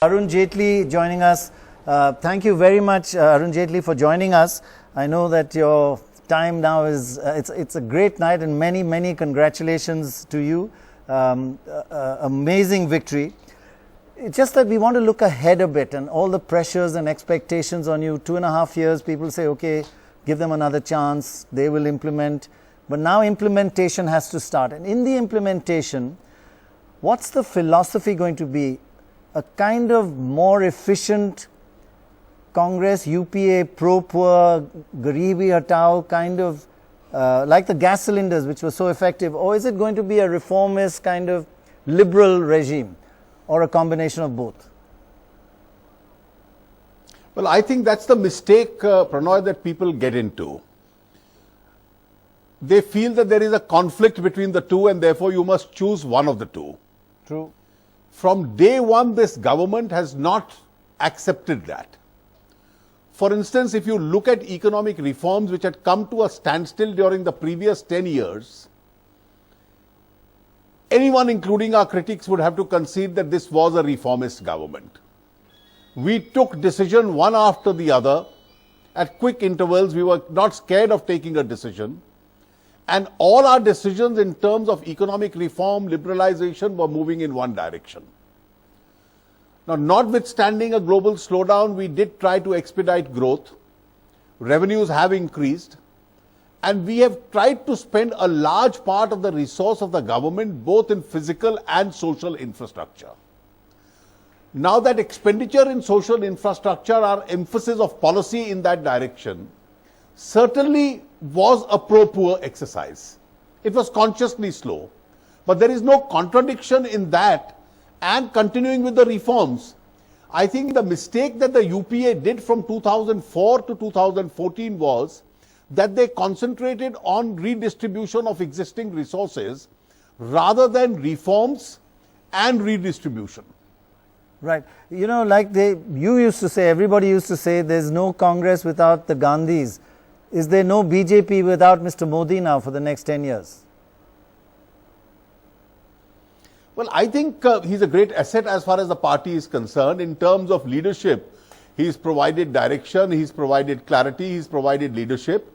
Arun Jaitley joining us. Thank you very much, Arun Jaitley, for joining us. I know that your time now is, it's a great night, and many congratulations to you. Amazing victory. It's just that we want to look ahead a bit and all the pressures and expectations on you. 2.5 years, people say, okay, give them another chance, they will implement. But now implementation has to start. And in the implementation, what's the philosophy going to be? A kind of more efficient Congress, UPA, pro-poor, Garibi Hatao kind of, like the gas cylinders which were so effective, or is it going to be a reformist kind of liberal regime, or a combination of both? Well, I think that's the mistake, Pranoy, that people get into. They feel that there is a conflict between the two and therefore you must choose one of the two. True. From day one, this government has not accepted that. For instance, if you look at economic reforms which had come to a standstill during the previous 10 years, anyone, including our critics, would have to concede that this was a reformist government. We took decision one after the other at quick intervals. We were not scared of taking a decision. And all our decisions in terms of economic reform, liberalization were moving in one direction. Now, notwithstanding a global slowdown, we did try to expedite growth. Revenues have increased. And we have tried to spend a large part of the resource of the government both in physical and social infrastructure. Now that expenditure in social infrastructure, our emphasis of policy in that direction, certainly was a pro-poor exercise. It was consciously slow. But there is no contradiction in that and continuing with the reforms. I think the mistake that the UPA did from 2004 to 2014 was that they concentrated on redistribution of existing resources rather than reforms and redistribution. Right. You know, like you used to say, everybody used to say, there's no Congress without the Gandhis. Is there no BJP without Mr. Modi now for the next 10 years? Well, I think he's a great asset as far as the party is concerned. In terms of leadership, he's provided direction, he's provided clarity, he's provided leadership.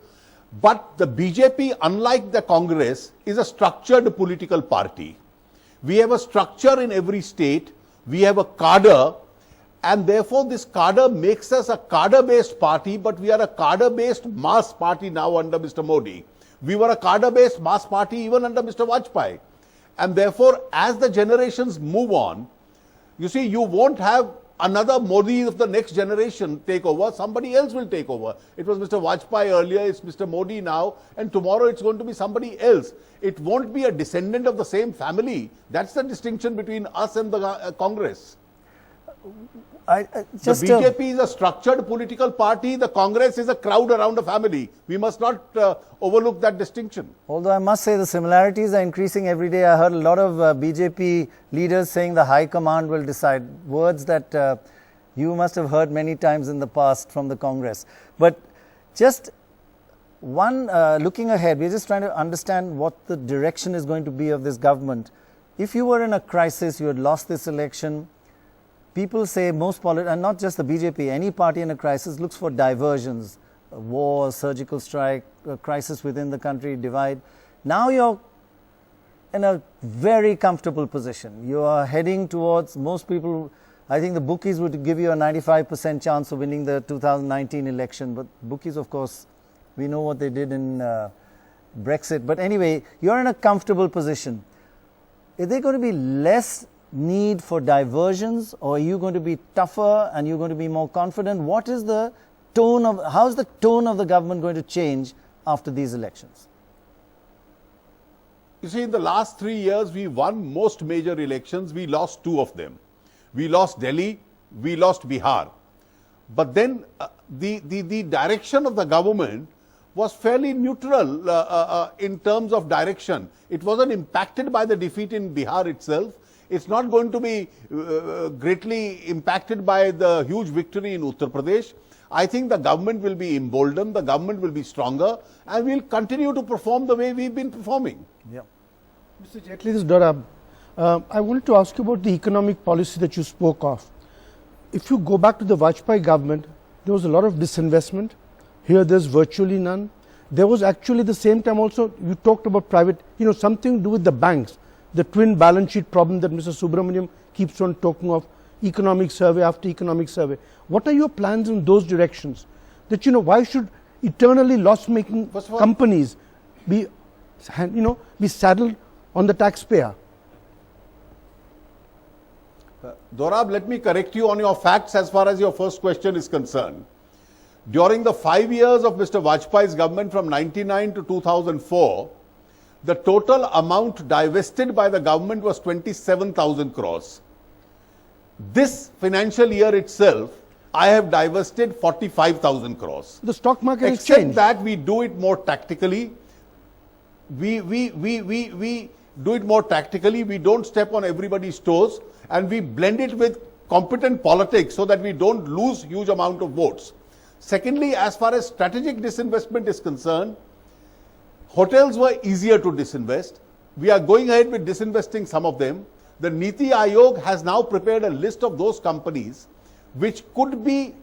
But the BJP, unlike the Congress, is a structured political party. We have a structure in every state, we have a cadre, and therefore this cadre makes us a cadre-based party, but we are a cadre-based mass party now under Mr. Modi. We were a cadre-based mass party even under Mr. Vajpayee. And therefore, as the generations move on, you see, you won't have another Modi of the next generation take over. Somebody else will take over. It was Mr. Vajpayee earlier, it's Mr. Modi now, and tomorrow it's going to be somebody else. It won't be a descendant of the same family. That's the distinction between us and the Congress. The BJP is a structured political party. The Congress is a crowd around a family. We must not overlook that distinction. Although I must say the similarities are increasing every day. I heard a lot of BJP leaders saying the High Command will decide. Words that you must have heard many times in the past from the Congress. But just one, looking ahead, we're just trying to understand what the direction is going to be of this government. If you were in a crisis, you had lost this election, people say and not just the BJP, any party in a crisis looks for diversions, a war, surgical strike, a crisis within the country, divide. Now you're in a very comfortable position. You are heading towards, most people, I think the bookies would give you a 95% chance of winning the 2019 election. But bookies, of course, we know what they did in Brexit. But anyway, you're in a comfortable position. Is there going to be less need for diversions, or are you going to be tougher and you're going to be more confident? What is the tone of, how is the tone of the government going to change after these elections? You see, in the last 3 years, we won most major elections. We lost 2 of them. We lost Delhi, we lost Bihar. But then the direction of the government was fairly neutral in terms of direction. It wasn't impacted by the defeat in Bihar itself. It's not going to be greatly impacted by the huge victory in Uttar Pradesh. I think the government will be emboldened, the government will be stronger, and we'll continue to perform the way we've been performing. Yeah. Mr. Jaitley, this is Dorab. I wanted to ask you about the economic policy that you spoke of. if you go back to the Vajpayee government, there was a lot of disinvestment. Here there's virtually none. There was actually the same time also, you talked about private, something to do with the banks, the twin balance sheet problem that Mr. Subramaniam keeps on talking of, economic survey after economic survey. What are your plans in those directions? That, why should eternally loss-making companies be saddled on the taxpayer? Dorab, let me correct you on your facts as far as your first question is concerned. During the 5 years of Mr. Vajpayee's government from 1999 to 2004, the total amount divested by the government was 27,000 crores. This financial year itself, I have divested 45,000 crores. The stock market has Except changed. that we do it more tactically. We do it more tactically. We don't step on everybody's toes, and we blend it with competent politics so that we don't lose huge amount of votes. Secondly, as far as strategic disinvestment is concerned, hotels were easier to disinvest. We are going ahead with disinvesting some of them. The Niti Aayog has now prepared a list of those companies which could be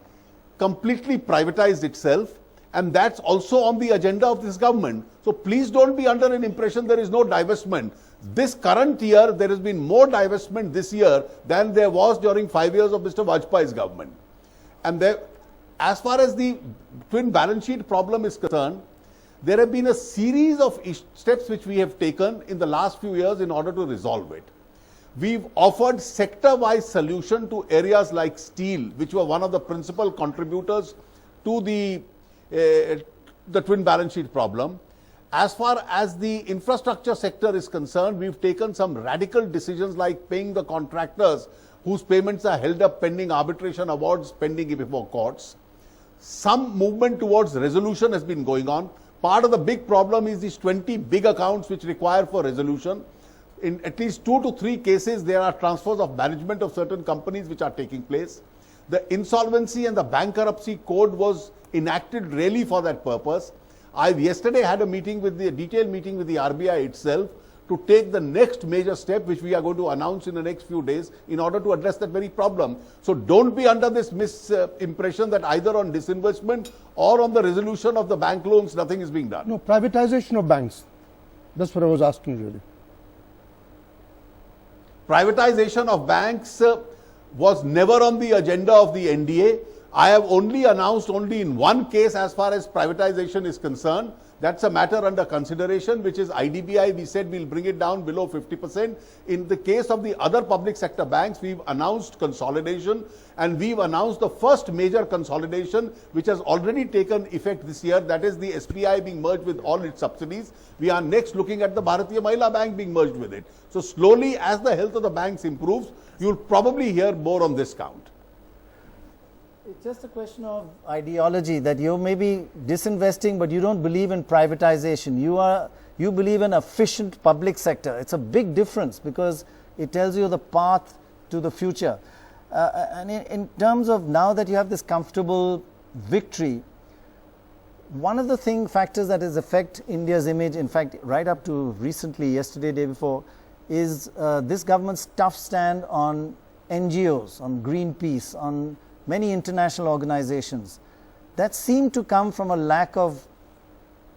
completely privatized itself, and that's also on the agenda of this government. So please don't be under an impression there is no divestment. This current year, there has been more divestment this year than there was during 5 years of Mr. Vajpayee's government. And there, as far as the twin balance sheet problem is concerned, there have been a series of steps which we have taken in the last few years in order to resolve it. We've offered sector-wise solution to areas like steel, which were one of the principal contributors to the twin balance sheet problem. As far as the infrastructure sector is concerned, we've taken some radical decisions like paying the contractors whose payments are held up pending arbitration awards pending before courts. Some movement towards resolution has been going on. Part of the big problem is these 20 big accounts which require for resolution. In at least 2 to 3 cases, there are transfers of management of certain companies which are taking place. The insolvency and the bankruptcy code was enacted really for that purpose. I've yesterday had a detailed meeting with the RBI itself to take the next major step, which we are going to announce in the next few days in order to address that very problem. So don't be under this misimpression that either on disinvestment or on the resolution of the bank loans, nothing is being done. No, privatization of banks. That's what I was asking really. Privatization of banks was never on the agenda of the NDA. I have only announced in one case as far as privatization is concerned. That's a matter under consideration, which is IDBI. We said we'll bring it down below 50%. In the case of the other public sector banks, we've announced consolidation, and we've announced the first major consolidation, which has already taken effect this year. That is the SBI being merged with all its subsidiaries. We are next looking at the Bharatiya Mahila Bank being merged with it. So slowly, as the health of the banks improves, you'll probably hear more on this count. It's just a question of ideology that you may be disinvesting, but you don't believe in privatization. You believe in efficient public sector. It's a big difference because it tells you the path to the future. And in terms of now that you have this comfortable victory, one of the factors that has affect India's image, in fact, right up to recently, yesterday, day before, is this government's tough stand on NGOs, on Greenpeace, on many international organizations that seem to come from a lack of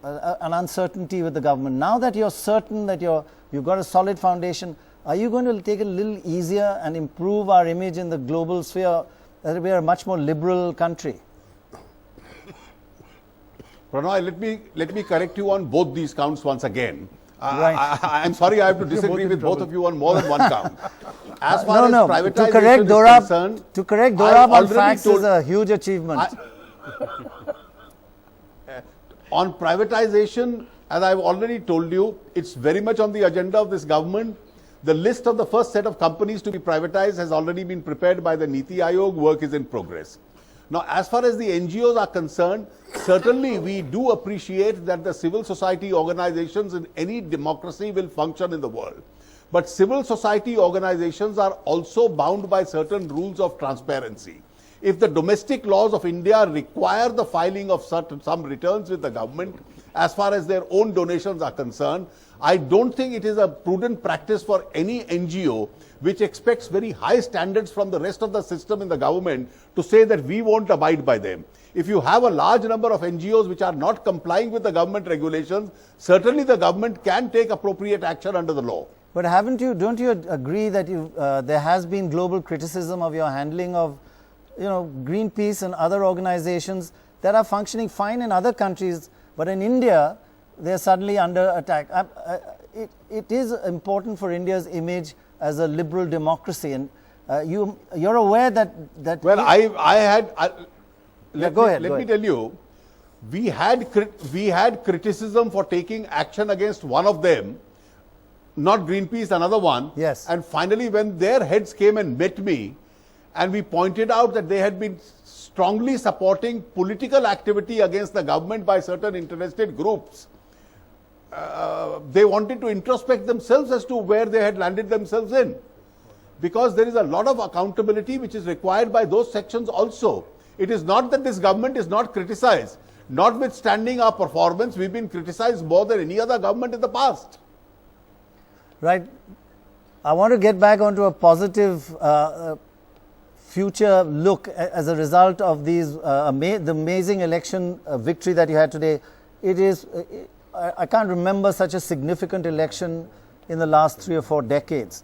an uncertainty with the government. Now that you're certain that you've got a solid foundation, are you going to take it a little easier and improve our image in the global sphere that we are a much more liberal country? Pranoy, let me correct you on both these counts once again. Right. I'm sorry, I have to disagree with both of you on more than one count. As far as privatization to correct is Dorab, concerned, to correct Dorab on facts is a huge achievement. On privatization, as I've already told you, it's very much on the agenda of this government. The list of the first set of companies to be privatized has already been prepared by the Niti Aayog. Work is in progress. Now, as far as the NGOs are concerned, certainly we do appreciate that the civil society organizations in any democracy will function in the world. But civil society organizations are also bound by certain rules of transparency. If the domestic laws of India require the filing of some returns with the government, as far as their own donations are concerned. I don't think it is a prudent practice for any NGO which expects very high standards from the rest of the system in the government to say that we won't abide by them. If you have a large number of NGOs which are not complying with the government regulations, certainly the government can take appropriate action under the law. But don't you agree that there has been global criticism of your handling of, Greenpeace and other organizations that are functioning fine in other countries, but in India, they're suddenly under attack. It is important for India's image as a liberal democracy, and you're aware that. Well, let me tell you, we had criticism for taking action against one of them, not Greenpeace, another one. Yes. And finally, when their heads came and met me, and we pointed out that they had been strongly supporting political activity against the government by certain interested groups, they wanted to introspect themselves as to where they had landed themselves in. Because there is a lot of accountability which is required by those sections also. It is not that this government is not criticized. Notwithstanding our performance, we've been criticized more than any other government in the past. Right. I want to get back onto a positive future look as a result of these the amazing election victory that you had today. It is. I can't remember such a significant election in the last 3 or 4 decades.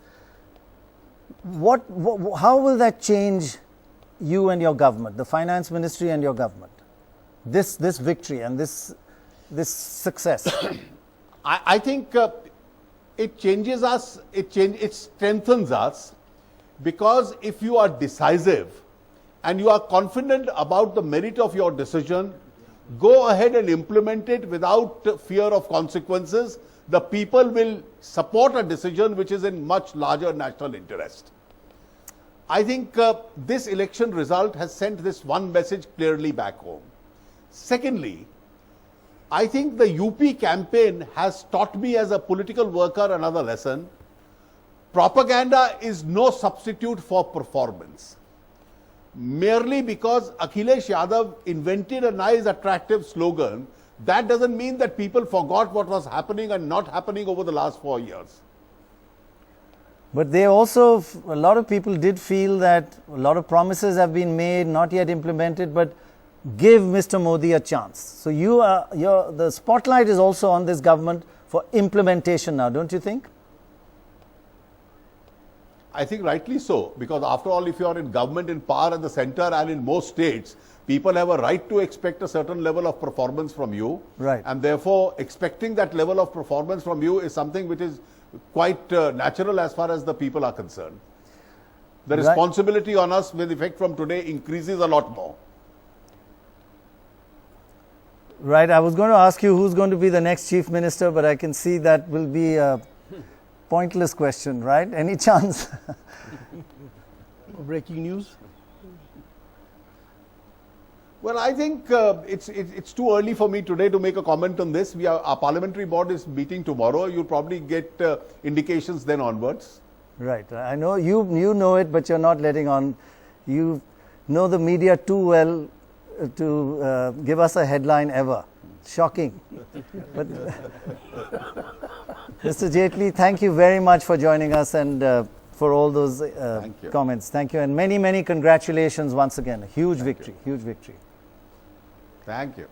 How will that change you and your government, the finance ministry and your government? This victory and this success. I think it changes us. It strengthens us, because if you are decisive and you are confident about the merit of your decision, go ahead and implement it without fear of consequences. The people will support a decision which is in much larger national interest. I think this election result has sent this one message clearly back home. Secondly, I think the UP campaign has taught me as a political worker another lesson. Propaganda is no substitute for performance. Merely because Akhilesh Yadav invented a nice, attractive slogan, that doesn't mean that people forgot what was happening and not happening over the last 4 years. But they also, a lot of people did feel that a lot of promises have been made, not yet implemented, but give Mr. Modi a chance. So the spotlight is also on this government for implementation now, don't you think? I think rightly so, because after all, if you are in government in power at the center and in most states, people have a right to expect a certain level of performance from you. Right. And therefore, expecting that level of performance from you is something which is quite natural as far as the people are concerned. The responsibility on us with effect from today increases a lot more. Right. I was going to ask you who's going to be the next chief minister, but I can see that will be a pointless question, right? Any chance? Breaking news? Well, I think it's too early for me today to make a comment on this. Our parliamentary board is meeting tomorrow. You'll probably get indications then onwards. Right. I know you know it, but you're not letting on. You know the media too well to give us a headline ever. Shocking. But Mr. Jaitley, thank you very much for joining us and for all those comments. Thank you, and many, many congratulations once again. A huge victory, huge victory. Thank you.